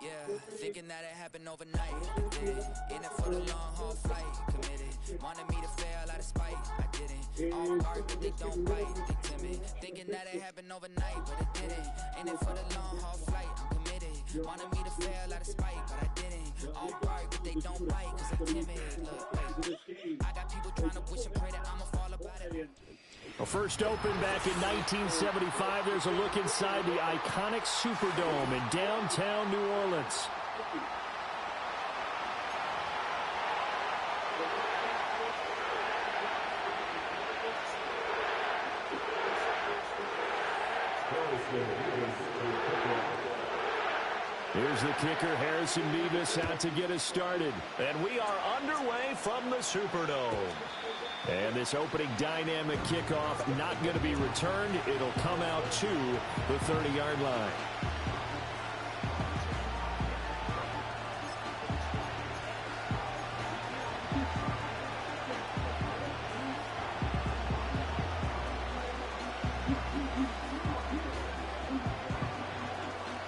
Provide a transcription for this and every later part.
Yeah, thinking that it happened overnight. Did it? In it for the long haul flight. Committed. Wanted me to fail out of spite. I didn't. All bark, but they don't bite. They timid. Thinking that it happened overnight, but it didn't. In it for the long haul flight. I'm committed. Wanted me to fail out of spite, but I didn't. All bark, but they don't bite, cause I'm timid. Look, wait. I got people trying to wish and pray that I'ma fall about it. Well, first opened back in 1975. There's a look inside the iconic Superdome in downtown New Orleans. Here's the kicker, Harrison Beavis, out to get us started. And we are underway from the Superdome. And this opening dynamic kickoff not going to be returned. It'll come out to the 30-yard line.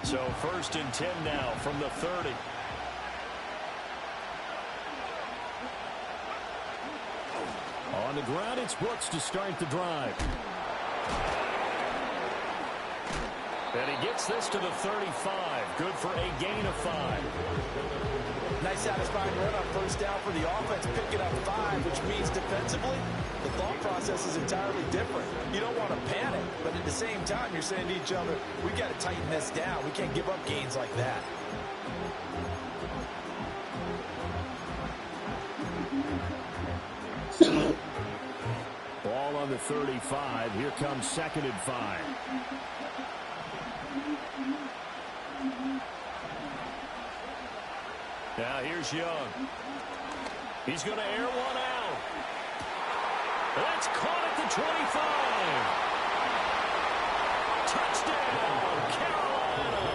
So 1st and 10 now from the 30. On the ground, it's Brooks to start the drive. And he gets this to the 35. Good for a gain of 5. Nice satisfying run on 1st down for the offense, picking up 5, which means defensively, the thought process is entirely different. You don't want to panic, but at the same time, you're saying to each other, we got to tighten this down. We can't give up gains like that. Ball on the 35. Here comes 2nd and 5. Now here's Young. He's going to air one out. That's caught at the 25. Touchdown, Carolina.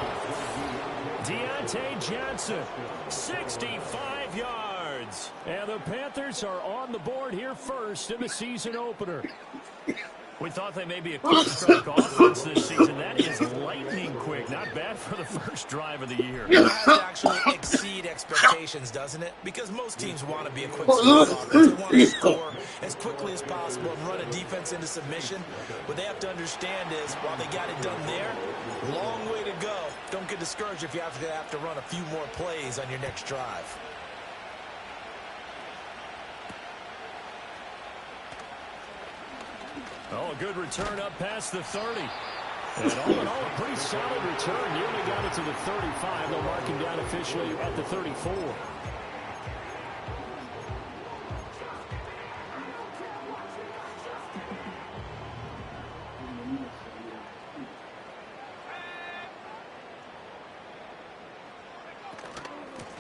Deontay Johnson, 65 yards. And the Panthers are on the board here first in the season opener. We thought they may be a quick-strike offense this season. That is lightning quick. Not bad for the first drive of the year. It has to actually exceed expectations, doesn't it? Because most teams want to be a quick-strike offense. They want to score as quickly as possible and run a defense into submission. What they have to understand is, while they got it done there, long way to go. Don't get discouraged if you have to run a few more plays on your next drive. Oh, a good return up past the 30. And all in all, a pretty solid return. Nearly got it to the 35. They'll mark him down officially at the 34.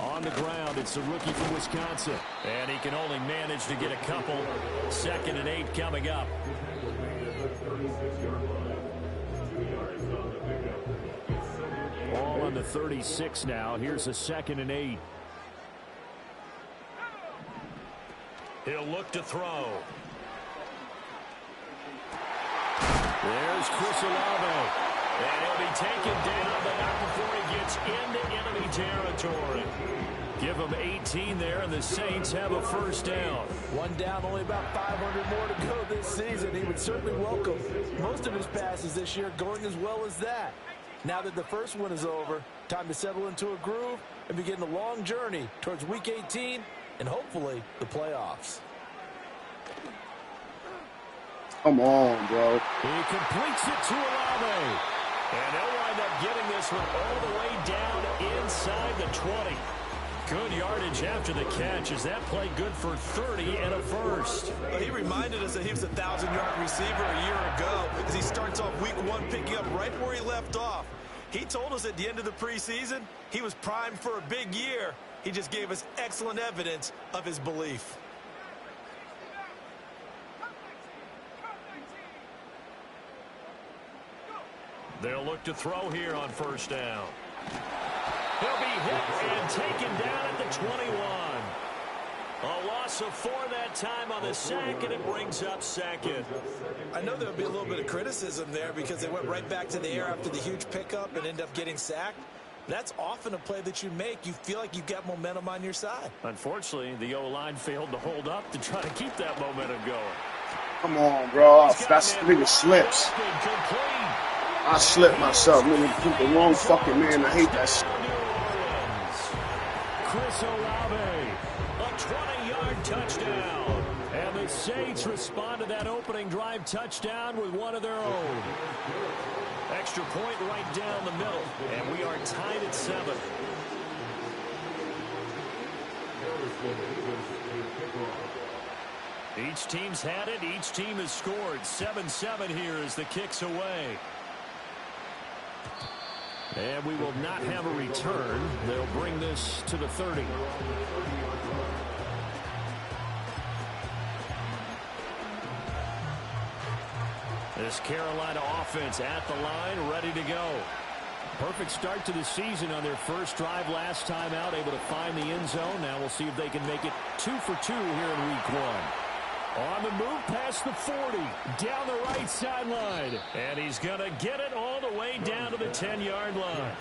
On the ground, it's the rookie from Wisconsin. And he can only manage to get a couple. 2nd and 8 coming up. Ball on the 36 now. Here's a 2nd and 8. He'll look to throw. There's Chris Olave. And he'll be taken down, but not before he gets into enemy territory. Give him 18 there, and the Saints have a 1st down. One down, only about 500 more to go this season. He would certainly welcome most of his passes this year going as well as that. Now that the first one is over, time to settle into a groove and begin the long journey towards Week 18 and hopefully the playoffs. Come on, bro. He completes it to Olave. And they'll wind up getting this one all the way down inside the 20. Good yardage after the catch. Is that play good for 30 and a 1st? Well, he reminded us that he was a 1,000-yard receiver a year ago as he starts off Week 1 picking up right where he left off. He told us at the end of the preseason he was primed for a big year. He just gave us excellent evidence of his belief. They'll look to throw here on 1st down. He'll be hit and taken down at the 21. A loss of 4 that time on the sack, and it brings up 2nd. I know there'll be a little bit of criticism there because they went right back to the air after the huge pickup and ended up getting sacked. That's often a play that you make. You feel like you've got momentum on your side. Unfortunately, the O-line failed to hold up to try to keep that momentum going. Come on, bro. That's nigga slips. I slipped myself. Nigga put the wrong fucking man. I hate that shit. Chris Olave, a 20-yard touchdown. And the Saints respond to that opening drive touchdown with one of their own. Extra point right down the middle, and we are tied at 7. Each team's had it. Each team has scored. 7-7 here as the kick's away. And we will not have a return. They'll bring this to the 30. This Carolina offense at the line, ready to go. Perfect start to the season on their first drive last time out, able to find the end zone. Now we'll see if they can make it 2 for 2 here in week 1. On the move past the 40, down the right sideline. And he's going to get it all the way down to the 10-yard line.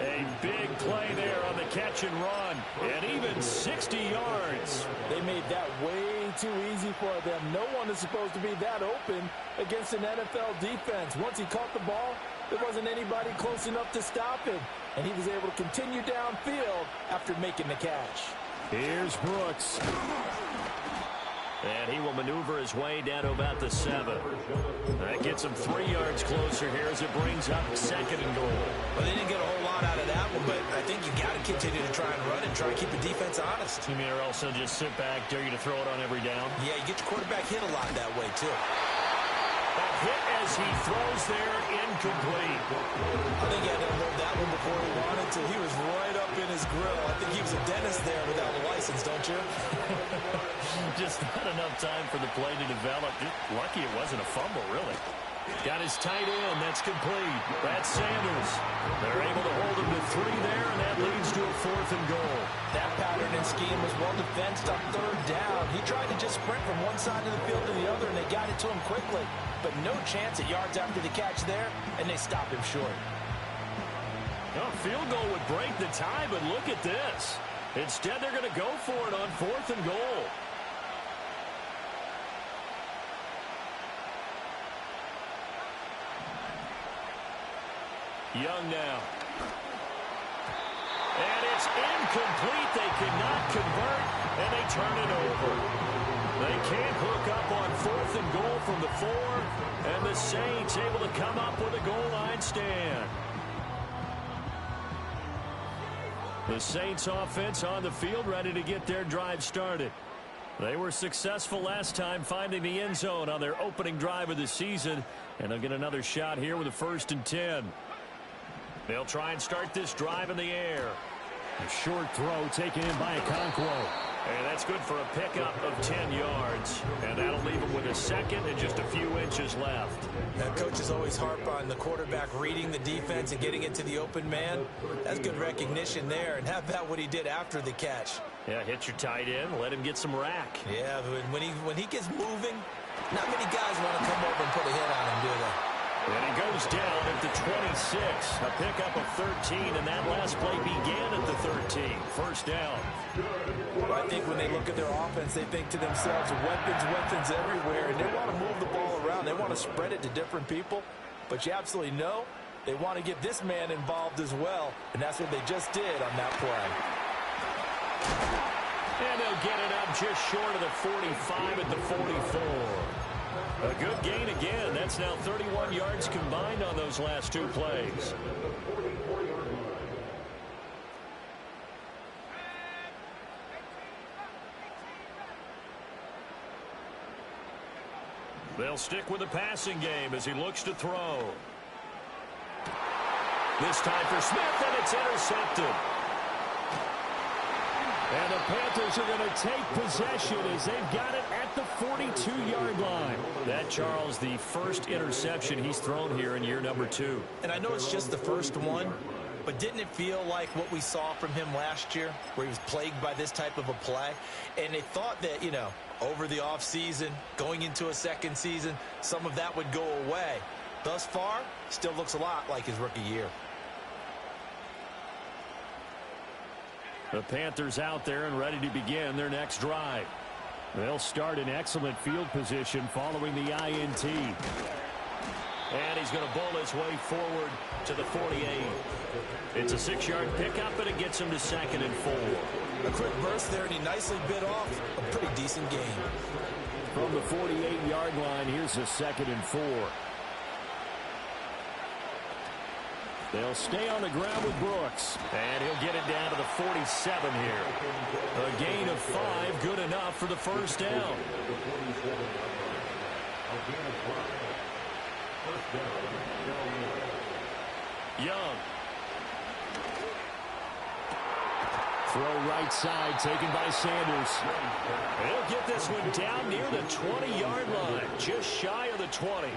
A big play there on the catch and run. And even 60 yards. They made that way too easy for them. No one is supposed to be that open against an NFL defense. Once he caught the ball, there wasn't anybody close enough to stop him. And he was able to continue downfield after making the catch. Here's Brooks. And he will maneuver his way down to about the 7. That gets him 3 yards closer here as it brings up 2nd and goal. Well, they didn't get a whole lot out of that one, but I think you got to continue to try and run and try to keep the defense honest. You mean or also just sit back, dare you to throw it on every down? Yeah, you get your quarterback hit a lot that way, too. A hit as he throws there, incomplete. I think he had to unload that one before he wanted to. He was right up in his grill. I think he was a dentist there without a license, don't you? Just not enough time for the play to develop. Lucky it wasn't a fumble, really. Got his tight end. That's complete. That's Sanders. They're able to hold him to 3 there, and that leads to a 4th and goal. That pattern and scheme was well defensed on 3rd down. He tried to just sprint from one side of the field to the other, and they got it to him quickly. But no chance at yards after the catch there, and they stopped him short. A field goal would break the tie, but look at this. Instead, they're going to go for it on 4th and goal. Young now. And it's incomplete. They cannot convert, and they turn it over. They can't hook up on 4th and goal from the 4, and the Saints able to come up with a goal line stand. The Saints offense on the field ready to get their drive started. They were successful last time finding the end zone on their opening drive of the season, and they'll get another shot here with a 1st and 10. They'll try and start this drive in the air. A short throw taken in by Okonkwo. And that's good for a pickup of 10 yards. And that'll leave him with a 2nd and just a few inches left. Now, coaches always harp on the quarterback reading the defense and getting it to the open man. That's good recognition there. And how about what he did after the catch? Yeah, hit your tight end, let him get some rack. Yeah, when he gets moving, not many guys want to come over and put a hit on him, do they? And he goes down at the 26. A pickup of 13, and that last play began at the 13. 1st down. Well, I think when they look at their offense, they think to themselves, weapons everywhere, and they want to move the ball around. They want to spread it to different people, but you absolutely know they want to get this man involved as well, and that's what they just did on that play. And they'll get it up just short of the 45 at the 44. A good gain again. That's now 31 yards combined on those last 2 plays. They'll stick with the passing game as he looks to throw. This time for Smith, and it's intercepted. And the Panthers are going to take possession as they've got it at the 42-yard line. That, Charles, the first interception he's thrown here in year number 2. And I know it's just the first one, but didn't it feel like what we saw from him last year, where he was plagued by this type of a play? And they thought that, you know, over the offseason, going into a 2nd season, some of that would go away. Thus far, still looks a lot like his rookie year. The Panthers out there and ready to begin their next drive. They'll start in excellent field position following the INT. And he's going to bowl his way forward to the 48. It's a 6-yard pickup, and it gets him to 2nd and 4. A quick burst there, and he nicely bit off a pretty decent gain. From the 48-yard line, here's a 2nd and 4. They'll stay on the ground with Brooks, and he'll get it down to the 47 here. A gain of 5, good enough for the first down. Young. Throw right side, taken by Sanders. He'll get this one down near the 20-yard line, just shy of the 20.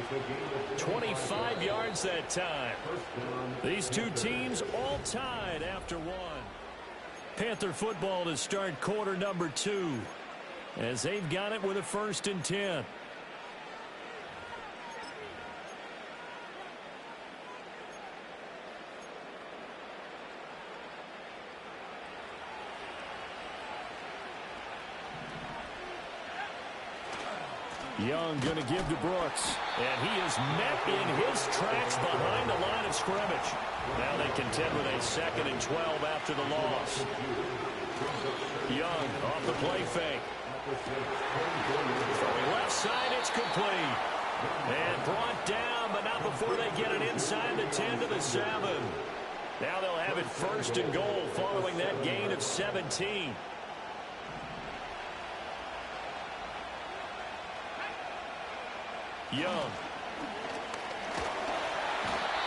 25 yards that time. These two teams all tied after one. Panther football to start quarter number 2, as they've got it with a 1st and 10. Young going to give to Brooks. And he is met in his tracks behind the line of scrimmage. Now they contend with a 2nd and 12 after the loss. Young off the play fake. Throwing left side, it's complete. And brought down, but not before they get it inside the 10 to the 7. Now they'll have it 1st and goal following that gain of 17. Young.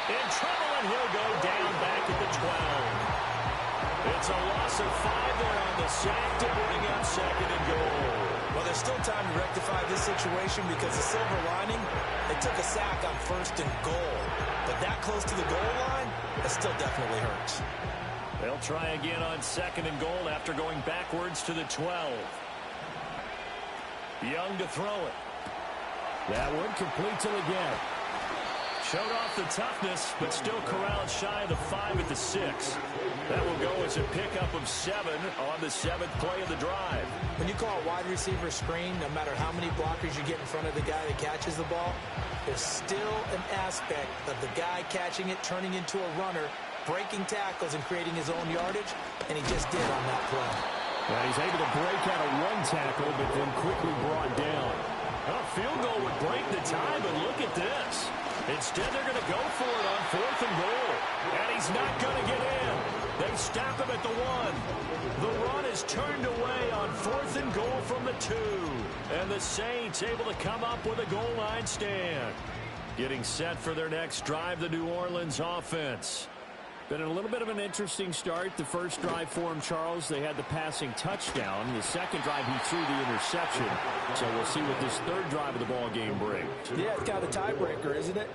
In trouble, and he'll go down back at the 12. It's a loss of 5 there on the sack to bring up 2nd and goal. Well, there's still time to rectify this situation because the silver lining, they took a sack on 1st and goal. But that close to the goal line, that still definitely hurts. They'll try again on 2nd and goal after going backwards to the 12. Young to throw it. That one complete till again. Showed off the toughness, but still corralled shy of the 5 at the 6. That will go as a pickup of 7 on the 7th play of the drive. When you call a wide receiver screen, no matter how many blockers you get in front of the guy that catches the ball, there's still an aspect of the guy catching it, turning into a runner, breaking tackles and creating his own yardage, and he just did on that play. Well, he's able to break out of one tackle, but then quickly brought down. A field goal would break the tie, but look at this. Instead, they're going to go for it on 4th and goal. And he's not going to get in. They stop him at the 1. The run is turned away on 4th and goal from the 2. And the Saints able to come up with a goal line stand. Getting set for their next drive, the New Orleans offense. Been a little bit of an interesting start. The first drive for him, Charles, they had the passing touchdown. The second drive, he threw the interception. So we'll see what this third drive of the ball game brings. Yeah, it's kind of a tiebreaker, isn't it?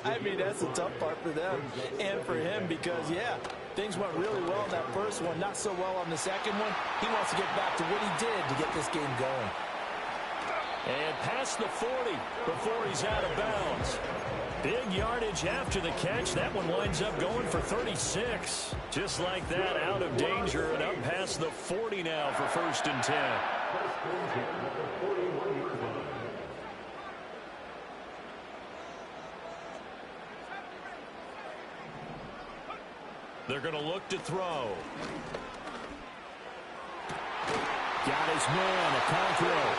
I mean, that's the tough part for them and for him because, yeah, things went really well in that first one, not so well on the second one. He wants to get back to what he did to get this game going. And past the 40 before he's out of bounds. Big yardage after the catch. That one winds up going for 36. Just like that, out of danger and up past the 40 now for 1st and 10. They're going to look to throw. Got his man, a control.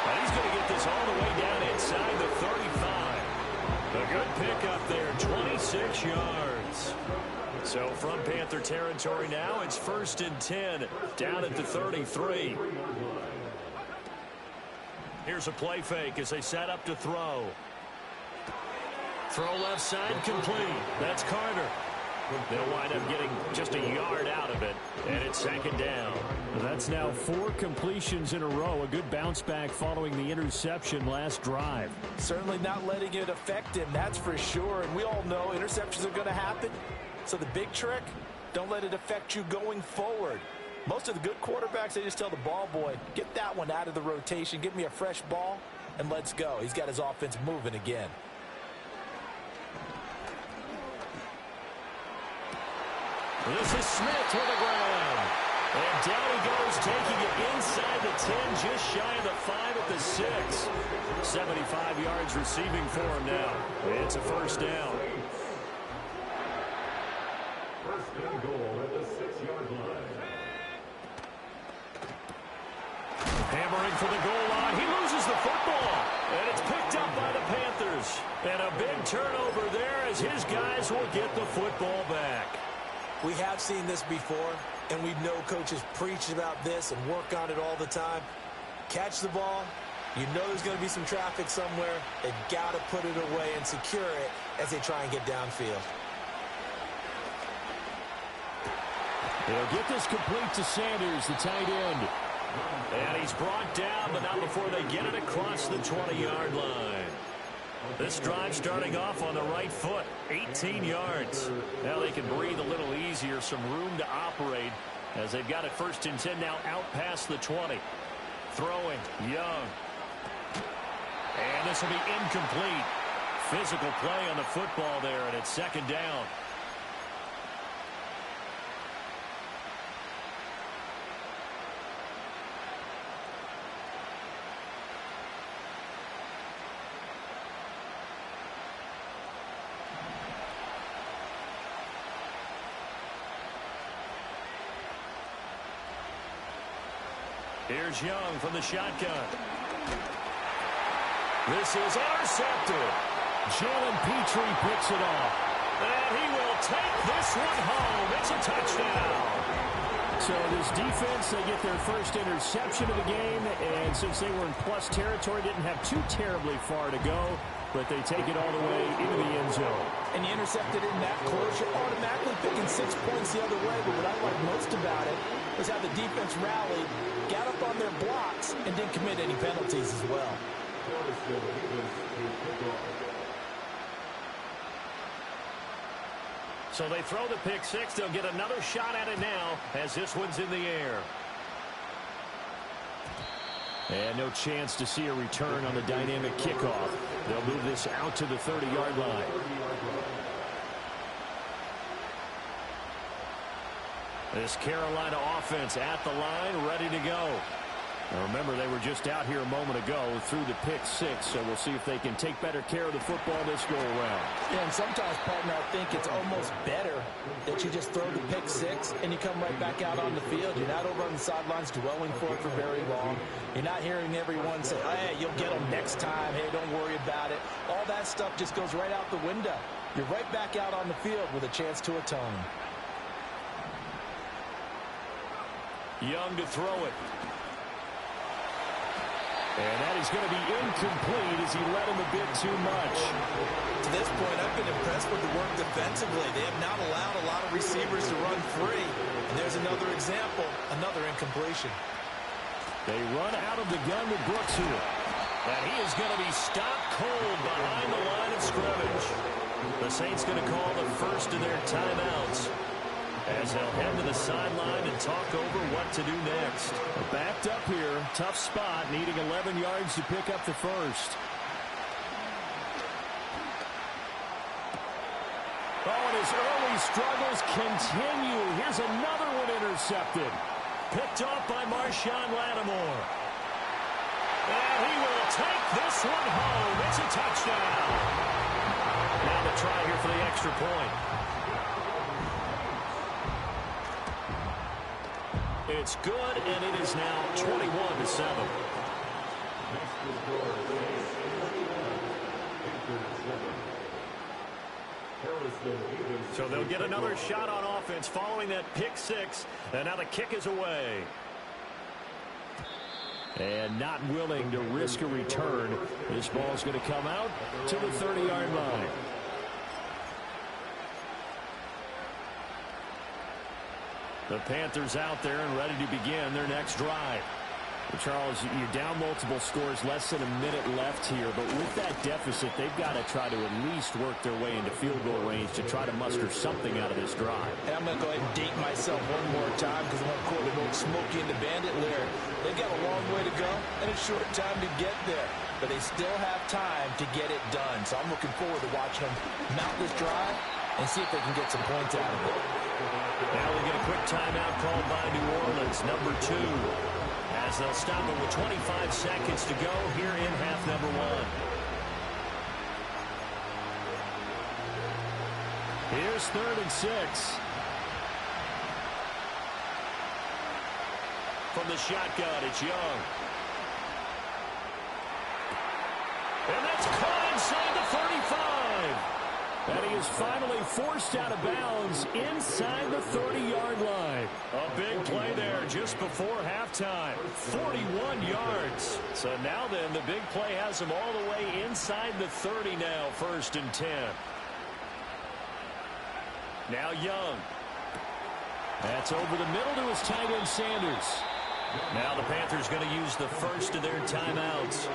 And he's going to get this all the way down inside the 35. A good pickup there, 26 yards. So from Panther territory now, it's 1st and 10, down at the 33. Here's a play fake as they set up to throw. Throw left side complete. That's Carter. They'll wind up getting just a yard out of it, and it's 2nd down. That's now 4 completions in a row. A good bounce back following the interception last drive. Certainly not letting it affect him, that's for sure. And we all know interceptions are going to happen. So the big trick, don't let it affect you going forward. Most of the good quarterbacks, they just tell the ball boy, get that one out of the rotation, give me a fresh ball, and let's go. He's got his offense moving again. This is Smith to the ground. And down he goes, taking it inside the 10, just shy of the 5 at the 6. 75 yards receiving for him now. It's a first down. First and goal at the 6-yard line. Hammering for the goal line. He loses the football. And it's picked up by the Panthers. And a big turnover there as his guys will get the football back. We have seen this before, and we know coaches preach about this and work on it all the time. Catch the ball. You know there's going to be some traffic somewhere. They've got to put it away and secure it as they try and get downfield. They'll get this complete to Sanders, the tight end. And he's brought down, but not before they get it across the 20-yard line. This drive starting off on the right foot, 18 yards. Now they can breathe a little easier, some room to operate as they've got it first and 10 now out past the 20. Throwing, Young. And this will be incomplete. Physical play on the football there, and it's second down. Here's Young from the shotgun. This is intercepted. Jalen Petrie picks it off. And he will take this one home. It's a touchdown. So this defense, they get their first interception of the game. And since they were in plus territory, didn't have too terribly far to go. But they take it all the way into the end zone. And you intercepted in that close, you're automatically picking 6 points the other way. But what I like most about it was how the defense rallied, got up on their blocks, and didn't commit any penalties as well. So they throw the pick six. They'll get another shot at it now as this one's in the air. And no chance to see a return on the dynamic kickoff. They'll move this out to the 30-yard line. This Carolina offense at the line, ready to go. Now remember, they were just out here a moment ago through the pick six, so we'll see if they can take better care of the football this go-around. Yeah, and sometimes, partner, I think it's almost better that you just throw the pick six and you come right back out on the field. You're not over on the sidelines dwelling for it for very long. You're not hearing everyone say, hey, you'll get them next time. Hey, don't worry about it. All that stuff just goes right out the window. You're right back out on the field with a chance to atone. Young to throw it. And that is going to be incomplete as he led him a bit too much. To this point, I've been impressed with the work defensively. They have not allowed a lot of receivers to run free. And there's another example, another incompletion. They run out of the gun with Brooks here. And he is going to be stopped cold behind the line of scrimmage. The Saints going to call the first of their timeouts, as they'll head to the sideline and talk over what to do next. Backed up here, tough spot, needing 11 yards to pick up the first. Oh, and his early struggles continue. Here's another one intercepted. Picked off by Marshawn Lattimore. And he will take this one home. It's a touchdown. Now the try here for the extra point. It's good, and it is now 21-7. So they'll get another shot on offense following that pick six, and now the kick is away. And not willing to risk a return. This ball's going to come out to the 30-yard line. The Panthers out there and ready to begin their next drive. Charles, you're down multiple scores, less than a minute left here, but with that deficit, they've got to try to at least work their way into field goal range to try to muster something out of this drive. And I'm going to go ahead and date myself one more time because I'm going to quote the old Smokey and the Bandit lyric. They've got a long way to go and a short time to get there, but they still have time to get it done. So I'm looking forward to watching them mount this drive and see if they can get some points out of it. Now we get a quick timeout called by New Orleans, number 2. As they'll stop it with 25 seconds to go here in half number 1. Here's 3rd and 6. From the shotgun, it's Young. And that's caught inside the 35. And he is finally forced out of bounds inside the 30-yard line. A big play there just before halftime. 41 yards. So now then, the big play has him all the way inside the 30 now, 1st and 10. Now Young. That's over the middle to his tight end Sanders. Now the Panthers going to use the first of their timeouts.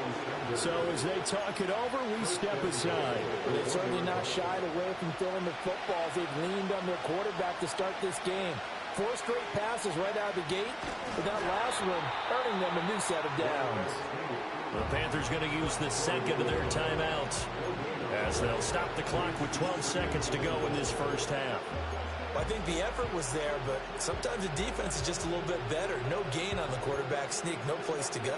So as they talk it over, we step aside. They've certainly not shied away from throwing the footballs. They've leaned on their quarterback to start this game. 4 straight passes right out of the gate, but that last one earning them a new set of downs. The Panthers going to use the second of their timeouts as they'll stop the clock with 12 seconds to go in this first half. I think the effort was there, but sometimes the defense is just a little bit better. No gain on the quarterback sneak, no place to go.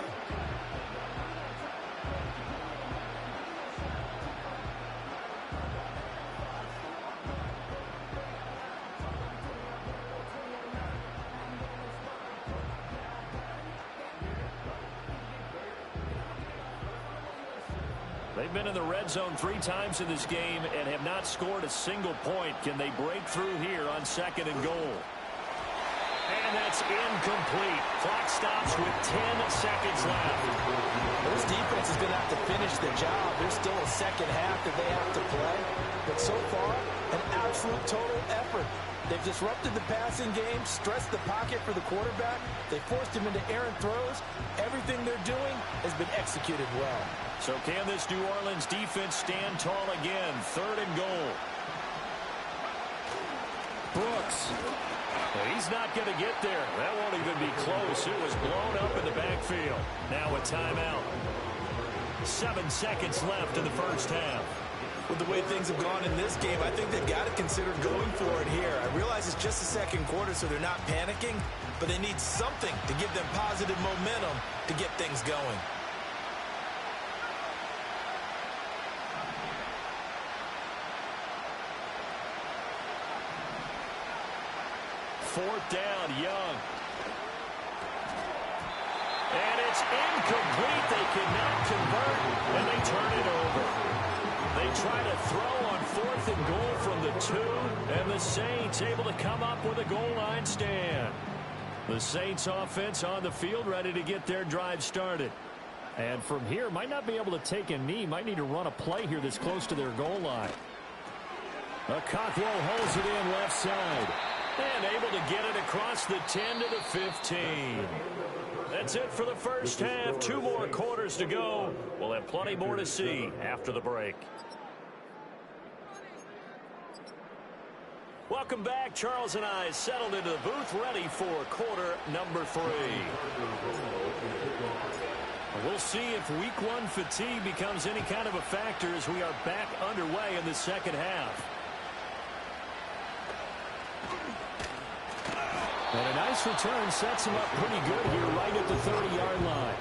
They've been in the red zone 3 times in this game and have not scored a single point. Can they break through here on 2nd and goal? And that's incomplete. Clock stops with 10 seconds left. This defense is going to have to finish the job. There's still a second half that they have to play. But so far, an absolute total effort. They've disrupted the passing game, stressed the pocket for the quarterback. They forced him into errant throws. Everything they're doing has been executed well. So can this New Orleans defense stand tall again? 3rd and goal. Brooks. He's not going to get there. That won't even be close. It was blown up in the backfield. Now a timeout. 7 seconds left in the first half. With the way things have gone in this game, I think they've got to consider going for it here. I realize it's just the second quarter, so they're not panicking, but they need something to give them positive momentum to get things going. Fourth down, Young. And it's incomplete. They cannot convert, and they turn it over. They try to throw on 4th and goal from the 2, and the Saints able to come up with a goal line stand. The Saints offense on the field ready to get their drive started. And from here, might not be able to take a knee. Might need to run a play here that's close to their goal line. Cockrell holds it in left side. And able to get it across the 10 to the 15. That's it for the first half. 2 more quarters to go. We'll have plenty more to see after the break. Welcome back. Charles and I settled into the booth ready for quarter number 3. We'll see if week 1 fatigue becomes any kind of a factor as we are back underway in the second half. And a nice return sets him up pretty good here right at the 30-yard line.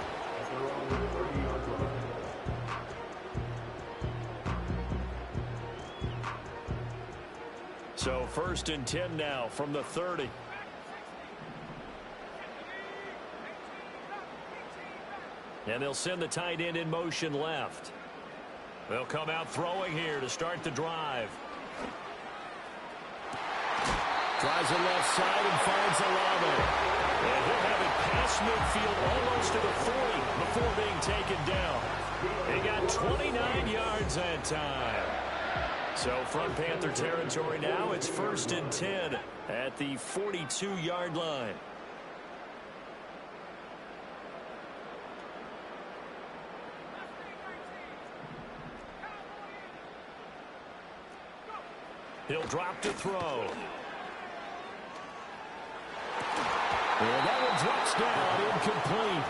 So 1st and 10 now from the 30. And they'll send the tight end in motion left. They'll come out throwing here to start the drive. Tries it left side and finds Olave. And he'll have it past midfield almost to the 40 before being taken down. He got 29 yards that time. So from Panther territory now, it's 1st and 10 at the 42-yard line. He'll drop to throw. And that one drops down, incomplete.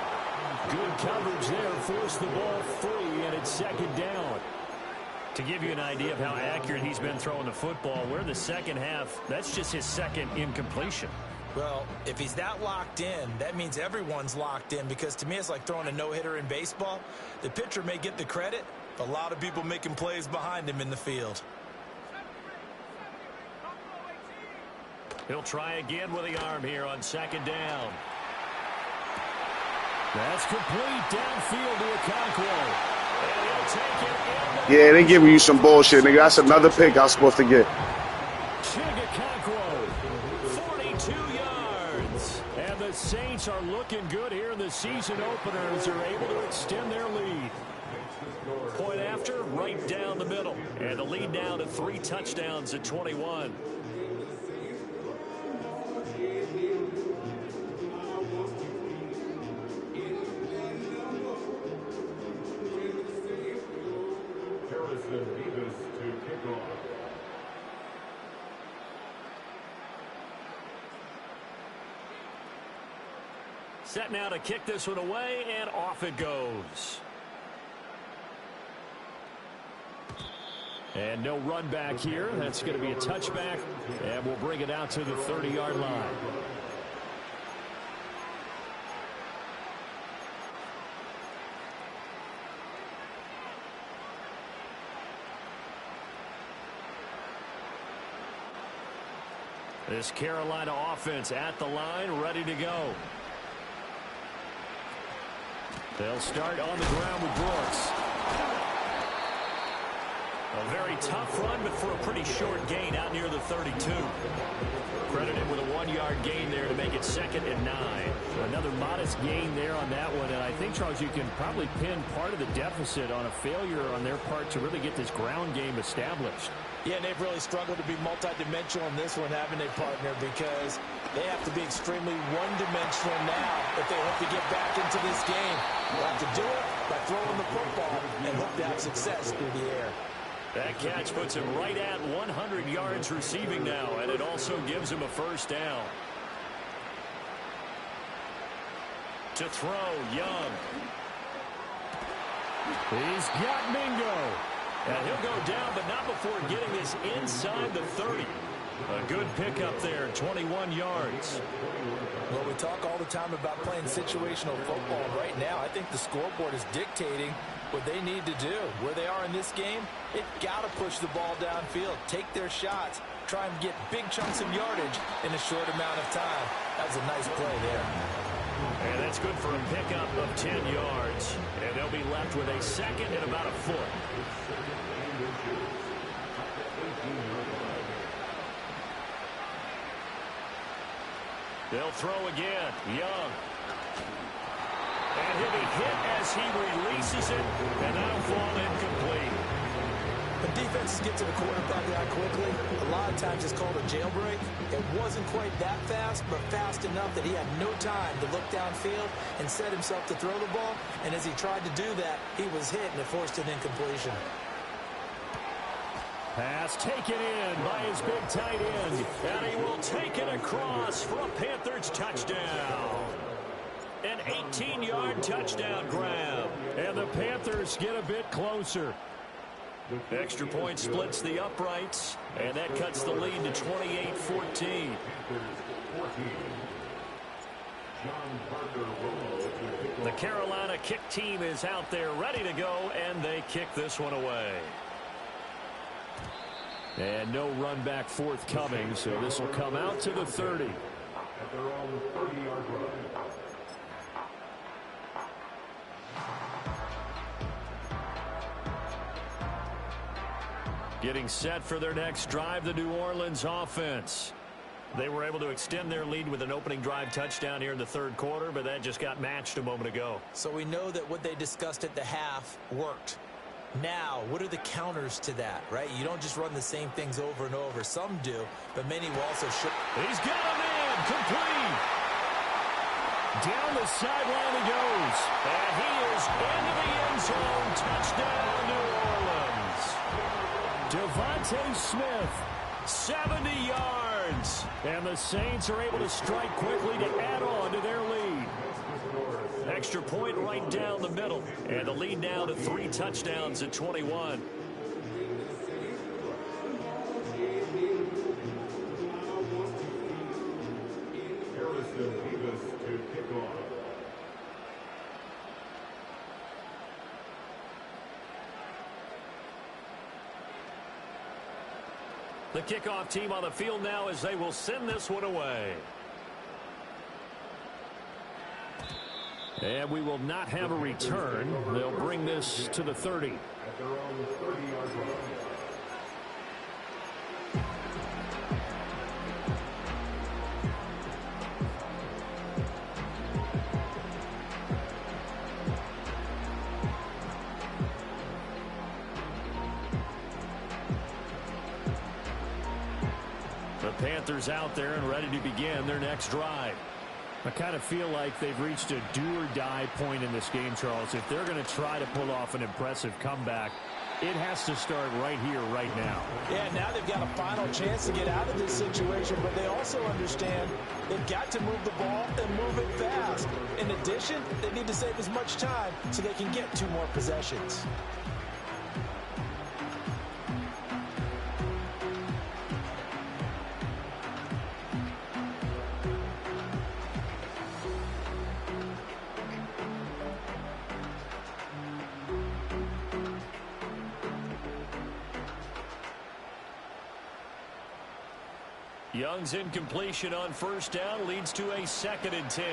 Good coverage there, forced the ball free, and it's 2nd down. To give you an idea of how accurate he's been throwing the football, we're in the second half. That's just his second incompletion. Well, if he's that locked in, that means everyone's locked in, because to me it's like throwing a no-hitter in baseball. The pitcher may get the credit, but a lot of people making plays behind him in the field. He'll try again with the arm here on second down. That's complete downfield to Okonkwo. And he'll take it in. Yeah, they giving you some bullshit, nigga. That's another pick I was supposed to get. Okonkwo, 42 yards. And the Saints are looking good here in the season openers. They're able to extend their lead. Point after, right down the middle. And the lead now to 3 touchdowns at 21. Set now to kick this one away, and off it goes. And no run back here. That's going to be a touchback, and we'll bring it out to the 30-yard line. This Carolina offense at the line, ready to go. They'll start on the ground with Brooks. A very tough run, but for a pretty short gain out near the 32. Credited with a 1-yard gain there to make it 2nd and 9. Another modest gain there on that one, and I think, Charles, you can probably pin part of the deficit on a failure on their part to really get this ground game established. Yeah, and they've really struggled to be multidimensional in this one, haven't they, partner? Because they have to be extremely one-dimensional now if they hope to get back into this game. They'll have to do it by throwing the football and hope to have success through the air. That catch puts him right at 100 yards receiving now, and it also gives him a first down. To throw, Young. He's got Mingo. And he'll go down, but not before getting this inside the 30. A good pickup there, 21 yards. Well, we talk all the time about playing situational football. Right now, I think the scoreboard is dictating what they need to do. Where they are in this game, they've got to push the ball downfield, take their shots, try and get big chunks of yardage in a short amount of time. That was a nice play there. And that's good for a pickup of 10 yards. And they'll be left with a 2nd and about a foot. They'll throw again. Young. And he'll be hit as he releases it, and that'll fall incomplete. When defenses get to the quarterback that quickly, a lot of times it's called a jailbreak. It wasn't quite that fast, but fast enough that he had no time to look downfield and set himself to throw the ball. And as he tried to do that, he was hit, and it forced an incompletion. Pass taken in by his big tight end, and he will take it across for a Panthers touchdown. An 18-yard touchdown grab, and the Panthers get a bit closer. Extra point splits the uprights, and that cuts the lead to 28-14. The Carolina kick team is out there ready to go, and they kick this one away. And no run back forthcoming, so this will come out to the 30. At their own 30-yard line. Getting set for their next drive, the New Orleans offense. They were able to extend their lead with an opening drive touchdown here in the 3rd quarter, but that just got matched a moment ago. So we know that what they discussed at the half worked. Now, what are the counters to that, right? You don't just run the same things over and over. Some do, but many will also show. He's got a man, complete. Down the sideline he goes. And he is into the end zone. Touchdown, New Orleans. Devontae Smith, 70 yards. And the Saints are able to strike quickly to add on to their lead. Extra point right down the middle. And the lead now to 3 touchdowns at 21. Davis to kick off. The kickoff team on the field now as they will send this one away. And we will not have a return. They'll bring this to the 30. At their own 30-yard line. The Panthers out there and ready to begin their next drive. I kind of feel like they've reached a do-or-die point in this game, Charles. If they're going to try to pull off an impressive comeback, it has to start right here, right now. Yeah, now they've got a final chance to get out of this situation, but they also understand they've got to move the ball and move it fast. In addition, they need to save as much time so they can get 2 more possessions. Young's incompletion on first down leads to a 2nd and 10.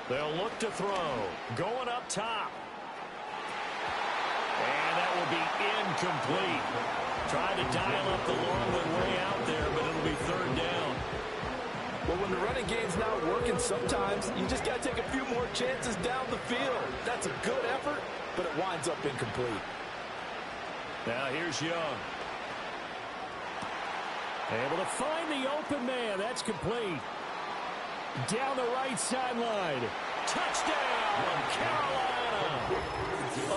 They'll look to throw. Going up top. And that will be incomplete. Trying to dial up the long one way out there, but it'll be 3rd down. Well, when the running game's not working, sometimes you just got to take a few more chances down the field. That's a good effort, but it winds up incomplete. Now here's Young. Able to find the open man. That's complete. Down the right sideline. Touchdown, Carolina.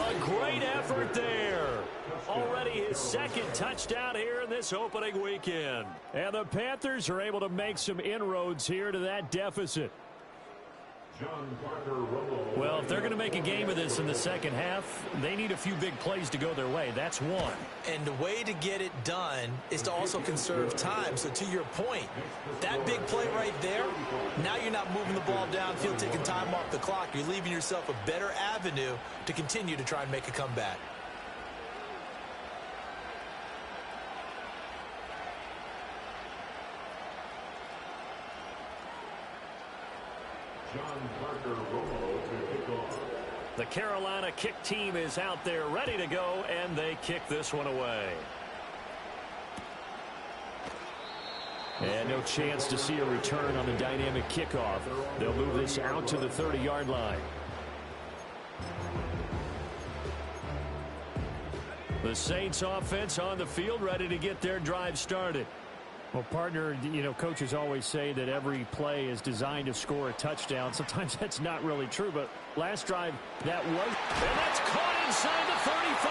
A great effort there. Already his 2nd touchdown here in this opening weekend. And the Panthers are able to make some inroads here to that deficit. Well, if they're going to make a game of this in the second half, they need a few big plays to go their way. That's one. And the way to get it done is to also conserve time. So to your point, that big play right there, now you're not moving the ball downfield, taking time off the clock. You're leaving yourself a better avenue to continue to try and make a comeback. The Carolina kick team is out there ready to go, and they kick this one away. And no chance to see a return on the dynamic kickoff. They'll move this out to the 30-yard line. The Saints offense on the field ready to get their drive started. Well, partner, you know, coaches always say that every play is designed to score a touchdown. Sometimes that's not really true, but last drive, that was. And that's caught inside the 35.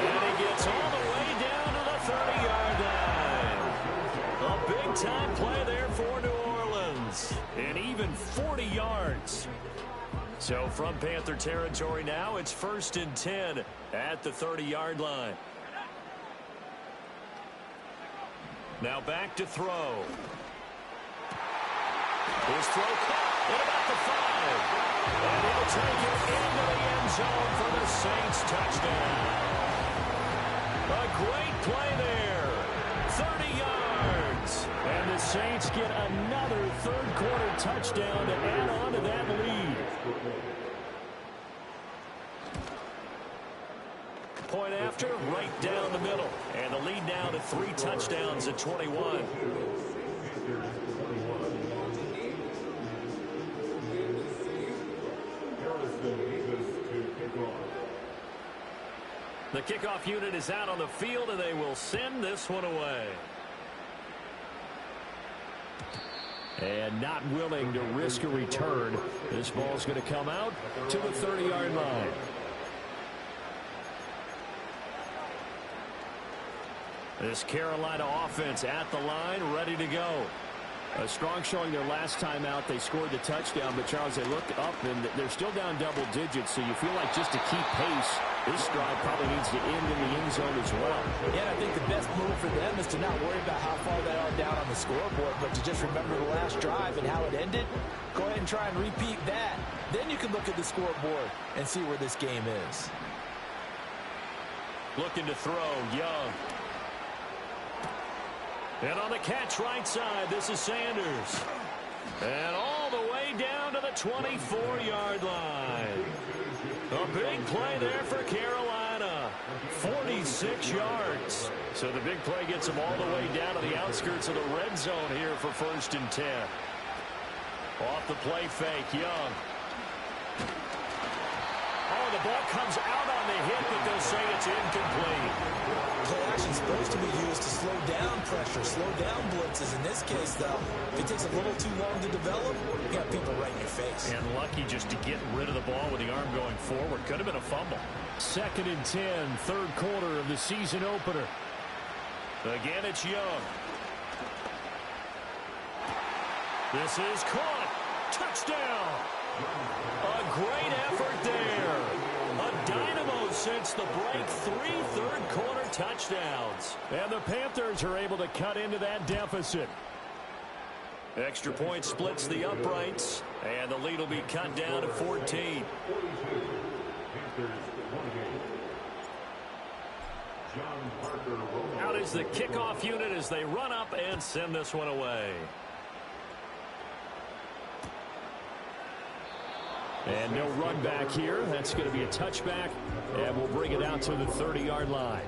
And he gets all the way down to the 30-yard line. A big-time play there for New Orleans. And even 40 yards. So from Panther territory now, it's 1st and 10 at the 30-yard line. Now back to throw. His throw caught at about the 5. And he'll take it into the end zone for the Saints touchdown. A great play there. 30 yards. And the Saints get another third-quarter touchdown to add on to that lead. Point after, right down the middle. And the lead now to 3 touchdowns at 21. The kickoff unit is out on the field, and they will send this one away. And not willing to risk a return. This ball's going to come out to the 30-yard line. This Carolina offense at the line, ready to go. A strong showing their last time out. They scored the touchdown, but Charles, they looked up, and they're still down double digits, so you feel like just to keep pace, This drive probably needs to end in the end zone as well. Yeah, I think the best move for them is to not worry about how far they are down on the scoreboard, but to just remember the last drive and how it ended. Go ahead and try and repeat that. Then you can look at the scoreboard and see where this game is. Looking to throw, Young. And on the catch right side, this is Sanders. And all the way down to the 24-yard line. A big play there for Carolina. 46 yards. So the big play gets them all the way down to the outskirts of the red zone here for 1st and 10. Off the play fake, Young. Oh, the ball comes out on the hit, but they'll say it's incomplete. Play action's supposed to be used to slow down pressure, slow down blitzes. In this case, though, if it takes a little too long to develop, you got people right in your face. And lucky just to get rid of the ball with the arm going forward. Could have been a fumble. 2nd and 10, 3rd quarter of the season opener. Again, it's Young. This is caught. Touchdown. A great effort there. A dynamo since the break. 3 third-quarter touchdowns. And the Panthers are able to cut into that deficit. Extra point splits the uprights. And the lead will be cut down to 14. Out is the kickoff unit as they run up and send this one away. And no run back here. That's going to be a touchback. And we'll bring it out to the 30-yard line.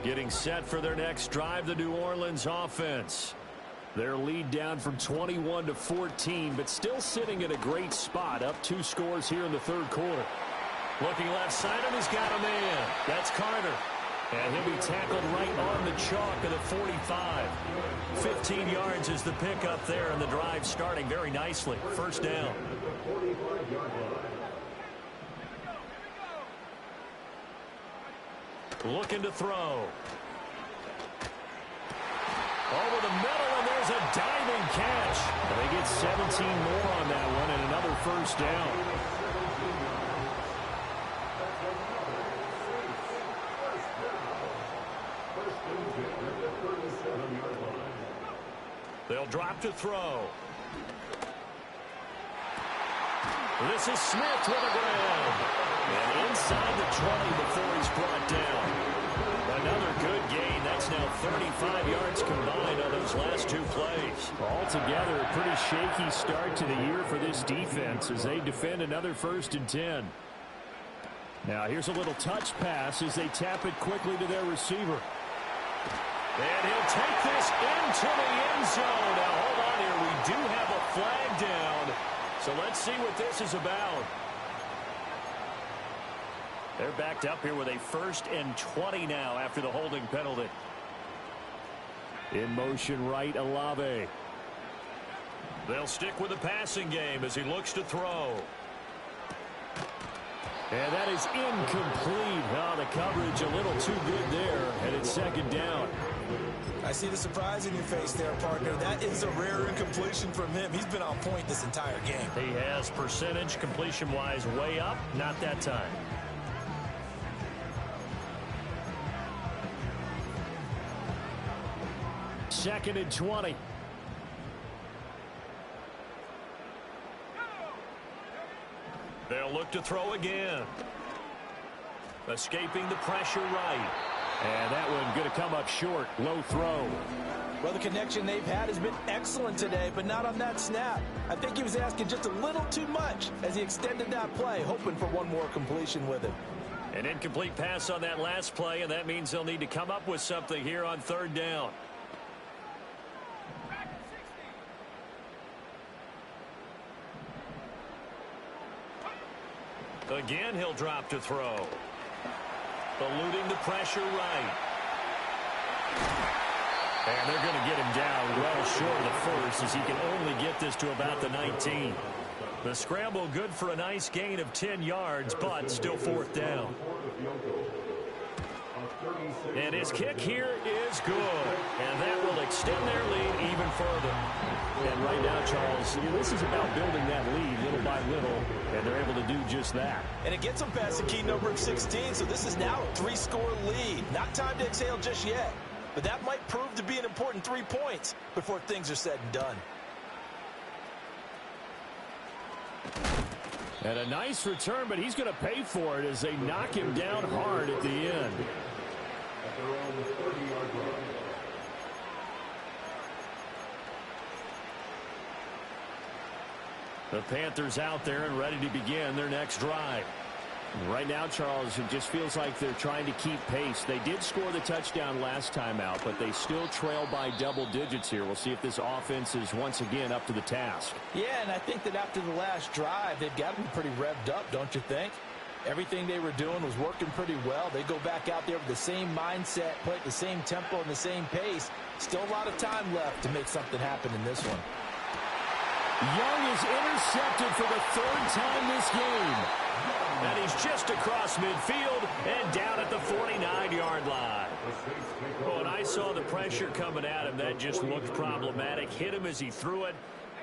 Getting set for their next drive, the New Orleans offense. Their lead down from 21 to 14, but still sitting in a great spot. Up 2 scores here in the 3rd quarter. Looking left side, and he's got a man. That's Carter. And he'll be tackled right on the chalk of the 45. 15 yards is the pickup there, and the drive starting very nicely. 1st down. Looking to throw. Over the middle, and there's a diving catch. And they get 17 more on that one, and another 1st down. They'll drop to throw. This is Smith with a grab. And inside the 20 before he's brought down. Another good gain. That's now 35 yards combined on those last 2 plays. Altogether, a pretty shaky start to the year for this defense as they defend another 1st and 10. Now here's a little touch pass as they tap it quickly to their receiver. And he'll take this into the end zone. Now, hold on here. We do have a flag down. So let's see what this is about. They're backed up here with a 1st and 20 now after the holding penalty. In motion right, Olave. They'll stick with the passing game as he looks to throw. And that is incomplete. Oh, the coverage a little too good there, and it's 2nd down. I see the surprise in your face there, partner. That is a rare incompletion from him. He's been on point this entire game. He has percentage completion-wise way up. Not that time. Second and 20. They'll look to throw again. Escaping the pressure right. And that one going to come up short. Low throw. Well, the connection they've had has been excellent today, but not on that snap. I think he was asking just a little too much as he extended that play, hoping for one more completion with it. An incomplete pass on that last play, and that means they'll need to come up with something here on 3rd down. Again, he'll drop to throw. Eluding the pressure right. And they're going to get him down well short of the 1st as he can only get this to about the 19. The scramble good for a nice gain of 10 yards, but still 4th down. And his kick here is good. And that will extend their lead even further. And right now, Charles, this is about building that lead little by little, and they're able to do just that. And it gets them past the key number of 16, so this is now a 3-score lead. Not time to exhale just yet, but that might prove to be an important 3 points before things are said and done. And a nice return, but he's going to pay for it as they knock him down hard at the end. The Panthers out there and ready to begin their next drive. Right now, Charles, it just feels like they're trying to keep pace. They did score the touchdown last time out, but they still trail by double digits here. We'll see if this offense is once again up to the task. Yeah, and I think that after the last drive, they've got to be pretty revved up, don't you think? Everything they were doing was working pretty well. They go back out there with the same mindset, play at the same tempo and the same pace. Still a lot of time left to make something happen in this one. Young is intercepted for the 3rd time this game. And he's just across midfield and down at the 49-yard line. When I saw the pressure coming at him, that just looked problematic. Hit him as he threw it,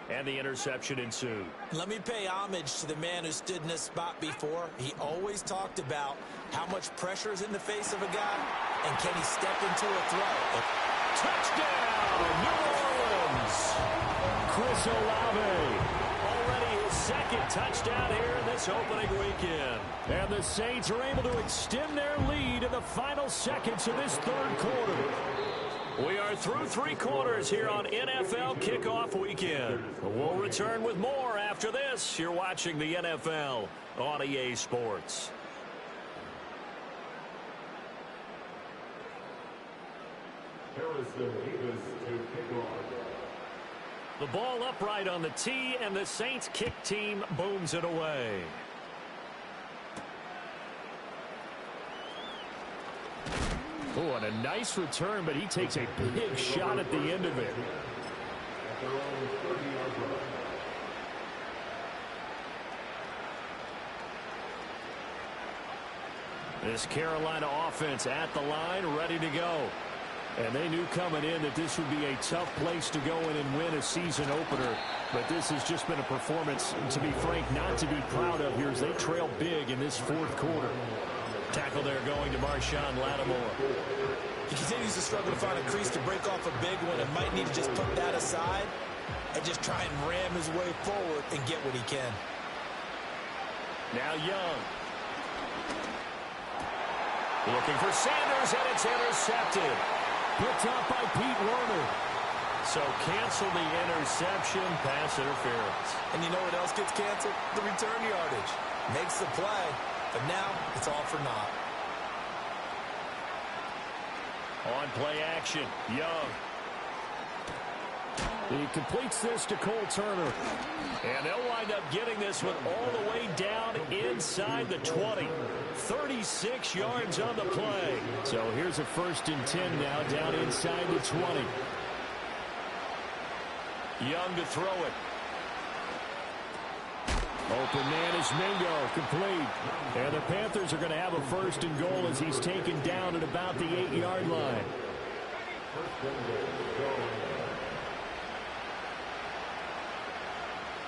and the interception ensued. Let me pay homage to the man who stood in this spot before. He always talked about how much pressure is in the face of a guy, and can he step into a throw. Touchdown, New Orleans! Chris Olave, already his 2nd touchdown here in this opening weekend. And the Saints are able to extend their lead in the final seconds of this 3rd quarter. We are through 3 quarters here on NFL Kickoff Weekend. We'll return with more after this. You're watching the NFL on EA Sports. Harrison Davis to kick off. The ball upright on the tee, and the Saints kick team booms it away. Oh, and a nice return, but he takes a big shot at the end of it. This Carolina offense at the line, ready to go. And they knew coming in that this would be a tough place to go in and win a season opener. But this has just been a performance, to be frank, not to be proud of here as they trail big in this 4th quarter. Tackle there going to Marshawn Lattimore. He continues to struggle to find a crease to break off a big one and might need to just put that aside and just try and ram his way forward and get what he can. Now Young. Looking for Sanders, and it's intercepted. Picked up by Pete Werner. So cancel the interception, pass interference. And you know what else gets canceled? The return yardage. Makes the play, but now it's all for naught. On play action, Young. He completes this to Cole Turner. And they'll wind up getting this one all the way down inside the 20. 36 yards on the play. So here's a 1st and 10 now down inside the 20. Young to throw it. Open man is Mingo, complete. And the Panthers are going to have a 1st and goal as he's taken down at about the 8-yard line.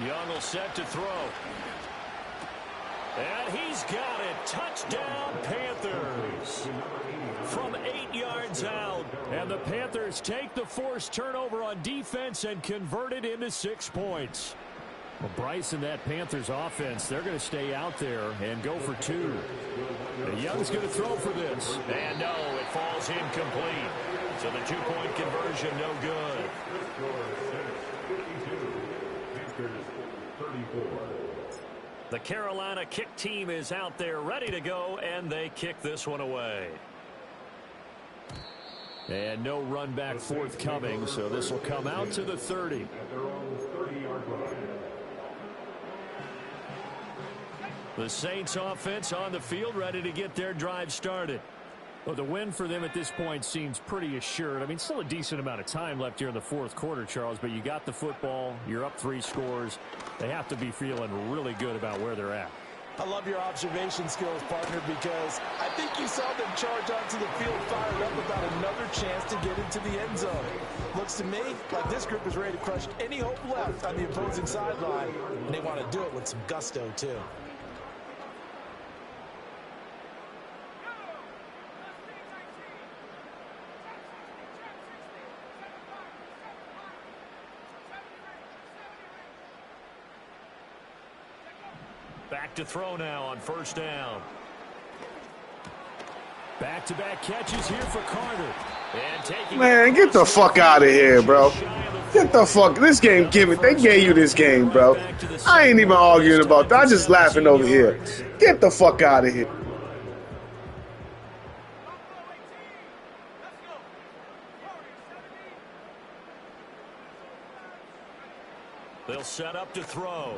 Young will set to throw. And he's got it. Touchdown, Panthers. From 8 yards out. And the Panthers take the forced turnover on defense and convert it into 6 points. Well, Bryce and that Panthers offense, they're going to stay out there and go for 2. And Young's going to throw for this. And no, it falls incomplete. So the 2-point conversion, no good. The Carolina kick team is out there ready to go, and they kick this one away. And no run back forthcoming, so this will come out to the 30. The Saints offense on the field ready to get their drive started. Well, the win for them at this point seems pretty assured. I mean, still a decent amount of time left here in the 4th quarter, Charles, but you got the football. You're up 3 scores. They have to be feeling really good about where they're at. I love your observation skills, partner, because I think you saw them charge onto the field fired up about another chance to get into the end zone. Looks to me like this group is ready to crush any hope left on the opposing sideline, and they want to do it with some gusto, too. Back to throw now on first down. Back-to-back catches here for Carter. And taking Man, get the fuck out of here, bro. Get the fuck. This game, they gave you this game, bro. I ain't even arguing about that. I'm just laughing over here. Get the fuck out of here. They'll set up to throw.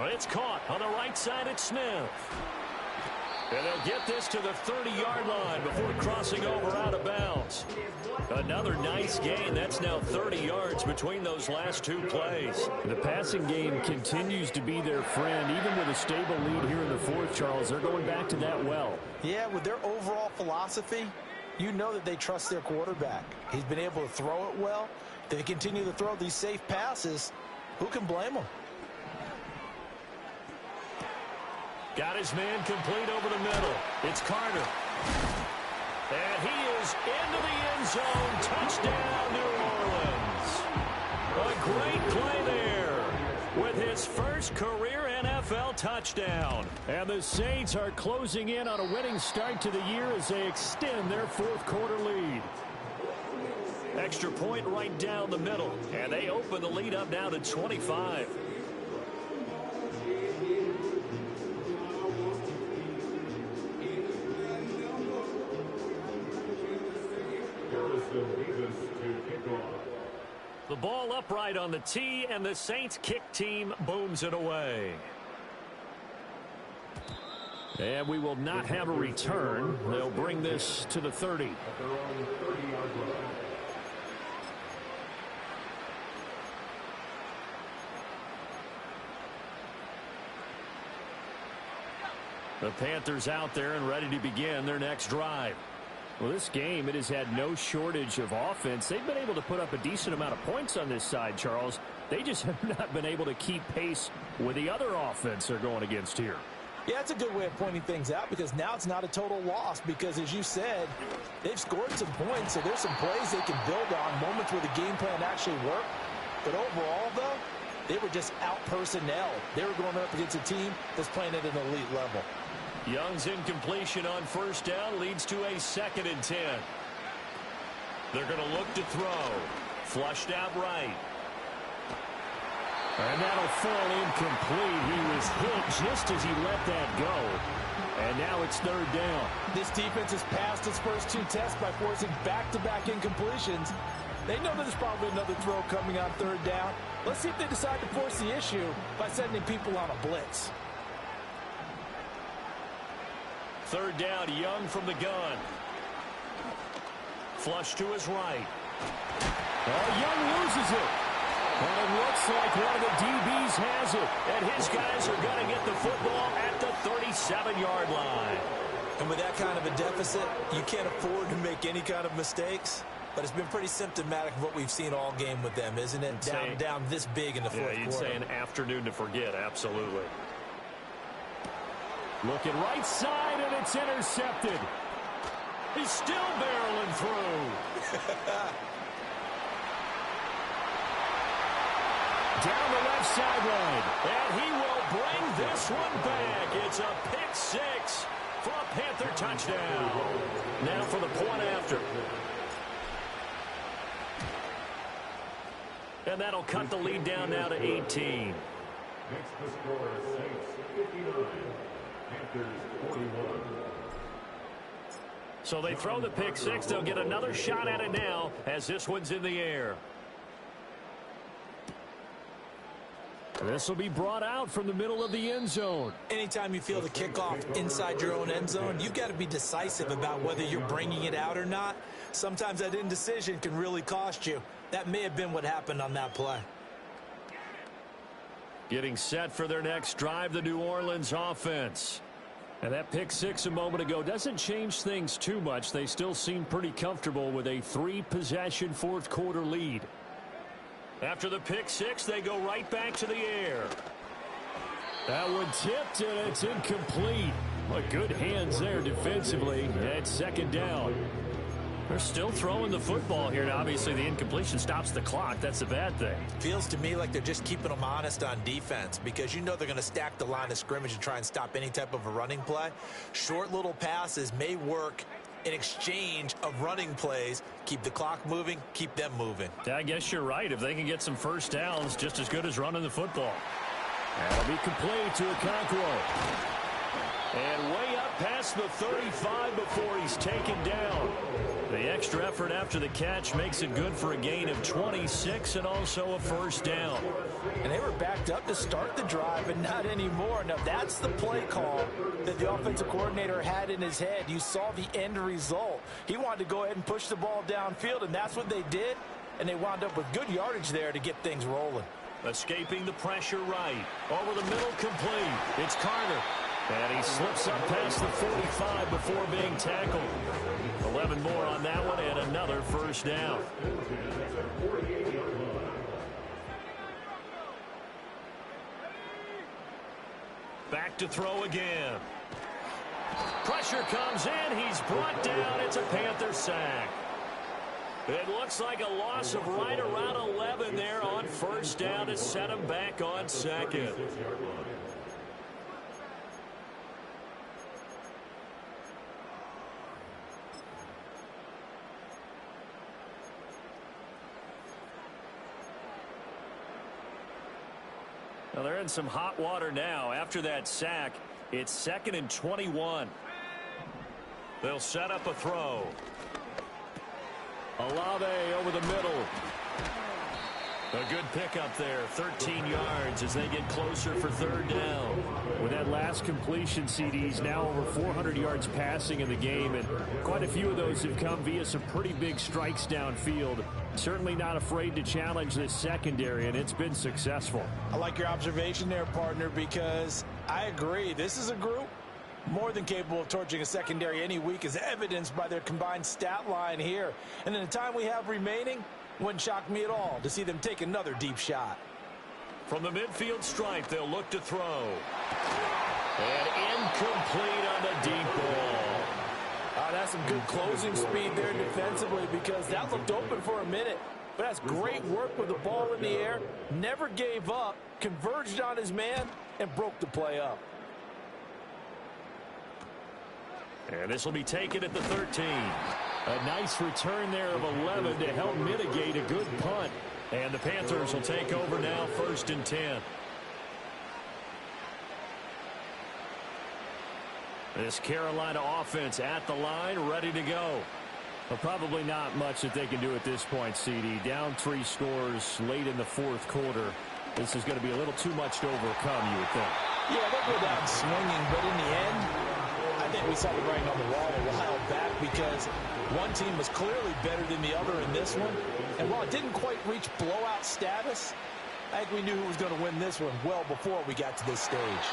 It's caught on the right side at Smith. And they'll get this to the 30-yard line before crossing over out of bounds. Another nice gain. That's now 30 yards between those last two plays. The passing game continues to be their friend. Even with a stable lead here in the fourth, Charles, they're going back to that well. Yeah, with their overall philosophy, you know that they trust their quarterback. He's been able to throw it well. They continue to throw these safe passes. Who can blame them? Got his man complete over the middle. It's Carter. And he is into the end zone. Touchdown, New Orleans. A great play there with his first career NFL touchdown. And the Saints are closing in on a winning start to the year as they extend their fourth quarter lead. Extra point right down the middle. And they open the lead up now to 25. The ball upright on the tee, and the Saints kick team booms it away. And we will not have a return. They'll bring this to the 30. The Panthers out there and ready to begin their next drive. Well, this game, it has had no shortage of offense. They've been able to put up a decent amount of points on this side, Charles. They just have not been able to keep pace with the other offense they're going against here. Yeah, that's a good way of pointing things out because now it's not a total loss because, as you said, they've scored some points, so there's some plays they can build on, moments where the game plan actually worked. But overall, though, they were just out-personnel. They were going up against a team that's playing at an elite level. Young's incompletion on first down leads to a 2nd and 10. They're going to look to throw. Flushed out right. And that'll fall incomplete. He was hit just as he let that go. And now it's 3rd down. This defense has passed its first 2 tests by forcing back-to-back incompletions. They know there's probably another throw coming on 3rd down. Let's see if they decide to force the issue by sending people on a blitz. 3rd down, Young from the gun. Flush to his right. Oh, Young loses it. And it looks like one of the DBs has it. And his guys are going to get the football at the 37-yard line. And with that kind of a deficit, you can't afford to make any kind of mistakes. But it's been pretty symptomatic of what we've seen all game with them, isn't it? Down this big in the fourth quarter. You'd say an afternoon to forget, absolutely. Looking right side, and it's intercepted. He's still barreling through. Down the left sideline, and he will bring this one back. It's a pick 6 for a Panther touchdown. Now for the point after. And that'll cut the lead down now to 18. Next the score, Saints 59, Panthers 41. So they throw the pick 6. They'll get another shot at it now as this one's in the air. This will be brought out from the middle of the end zone. Anytime you feel the kickoff inside your own end zone, you've got to be decisive about whether you're bringing it out or not. Sometimes that indecision can really cost you. That may have been what happened on that play. Getting set for their next drive, the New Orleans offense. And that pick six a moment ago doesn't change things too much. They still seem pretty comfortable with a 3-possession fourth quarter lead. After the pick six, they go right back to the air. That one tipped, and it's incomplete. But good hands there defensively. And second down. They're still throwing the football here, and obviously the incompletion stops the clock. That's a bad thing. Feels to me like they're just keeping them honest on defense because you know they're going to stack the line of scrimmage and try and stop any type of a running play. Short little passes may work in exchange of running plays. Keep the clock moving, keep them moving. I guess you're right. If they can get some first downs, just as good as running the football. That'll be complete to Okonkwo. And way up past the 35 before he's taken down. The extra effort after the catch makes it good for a gain of 26 and also a first down. And they were backed up to start the drive, and not anymore. Now, that's the play call that the offensive coordinator had in his head. You saw the end result. He wanted to go ahead and push the ball downfield, and that's what they did. And they wound up with good yardage there to get things rolling. Escaping the pressure right. Over the middle, complete. It's Carter. And he slips up past the 45 before being tackled. 11 more on that one and another first down. Back to throw again. Pressure comes in. He's brought down. It's a Panther sack. It looks like a loss of right around 11 there on first down to set him back on second. Well, they're in some hot water now. After that sack, it's 2nd and 21. They'll set up a throw. Olave over the middle. A good pickup there, 13 yards as they get closer for third down. With that last completion, CD's now over 400 yards passing in the game, and quite a few of those have come via some pretty big strikes downfield. Certainly not afraid to challenge this secondary, and it's been successful. I like your observation there, partner, because I agree. This is a group more than capable of torching a secondary any week, as evidenced by their combined stat line here. And in the time we have remaining, wouldn't shock me at all to see them take another deep shot. From the midfield stripe, they'll look to throw. And incomplete on the deep ball. That's some good closing speed there defensively, because that looked open for a minute. But that's great work with the ball in the air. Never gave up, converged on his man, and broke the play up. And this will be taken at the 13. A nice return there of 11 to help mitigate a good punt. And the Panthers will take over now, 1st and 10. This Carolina offense at the line, ready to go. But probably not much that they can do at this point, CD. Down 3 scores late in the 4th quarter. This is going to be a little too much to overcome, you would think. Yeah, they'll go down swinging, but in the end, I think we saw the writing on the wall a while back, because one team was clearly better than the other in this one. And while it didn't quite reach blowout status, I think we knew who was going to win this one well before we got to this stage.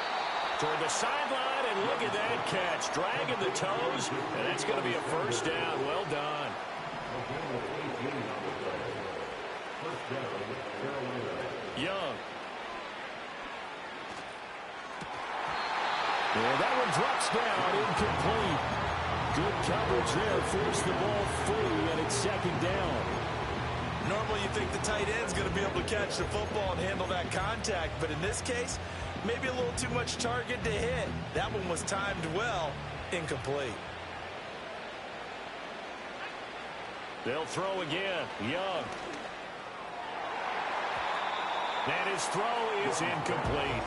Toward the sideline, and look at that catch. Dragging the toes, and that's going to be a first down. Well done. Young. Well, that one drops down, incomplete. Good coverage there, forced the ball free, and it's 2nd down. Normally you think the tight end's going to be able to catch the football and handle that contact, but in this case, maybe a little too much target to hit. That one was timed well, incomplete. They'll throw again. Young. And his throw is incomplete.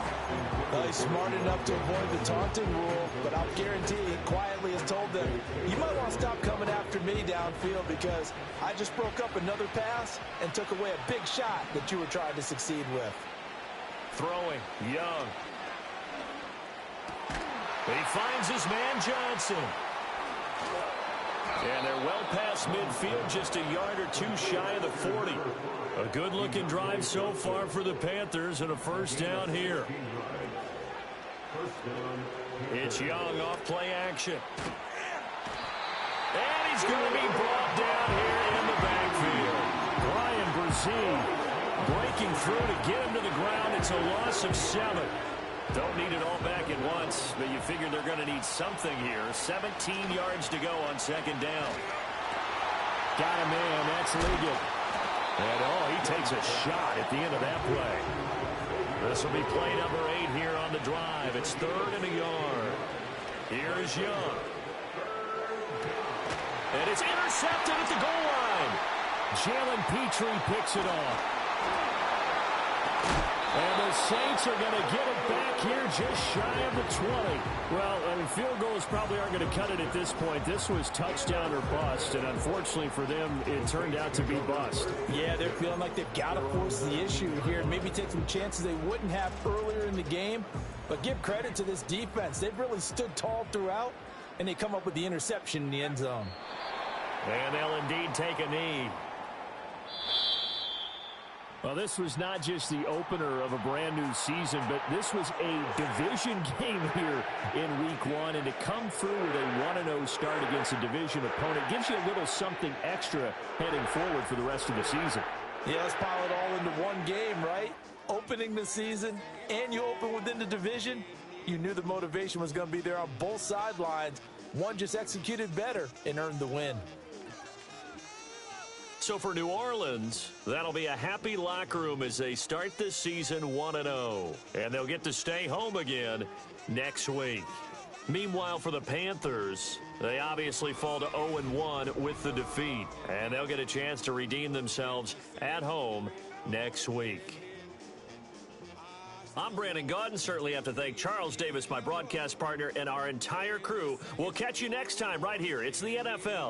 Well, he's smart enough to avoid the taunting rule, but I'll guarantee he quietly has told them, you might want to stop coming after me downfield, because I just broke up another pass and took away a big shot that you were trying to succeed with. Throwing, Young. He finds his man Johnson. And they're well past midfield, just a yard or two shy of the 40. A good-looking drive so far for the Panthers, and a first down here. It's Young off play action. And he's going to be brought down here in the backfield. Brian Brzee breaking through to get him to the ground. It's a loss of 7. Don't need it all back at once, but you figure they're going to need something here. 17 yards to go on second down. Got him in. That's Ligon. And, he takes a shot at the end of that play. This will be play number 8 here on the drive. It's 3rd and a yard. Here's Young. And it's intercepted at the goal line. Jalen Petrie picks it off. And the Saints are going to get it back here just shy of the 20. Well, I mean, field goals probably aren't going to cut it at this point. This was touchdown or bust, and unfortunately for them, it turned out to be bust. Yeah, they're feeling like they've got to force the issue here and maybe take some chances they wouldn't have earlier in the game. But give credit to this defense. They've really stood tall throughout, and they come up with the interception in the end zone. And they'll indeed take a knee. Well, this was not just the opener of a brand new season, but this was a division game here in week 1. And to come through with a 1-0 start against a division opponent gives you a little something extra heading forward for the rest of the season. Yeah, let's pile it all into one game, right? Opening the season, and you open within the division. You knew the motivation was going to be there on both sidelines. One just executed better and earned the win. So for New Orleans, that'll be a happy locker room as they start this season 1-0. And they'll get to stay home again next week. Meanwhile, for the Panthers, they obviously fall to 0-1 with the defeat. And they'll get a chance to redeem themselves at home next week. I'm Brandon Gaudin. Certainly have to thank Charles Davis, my broadcast partner, and our entire crew. We'll catch you next time right here. It's the NFL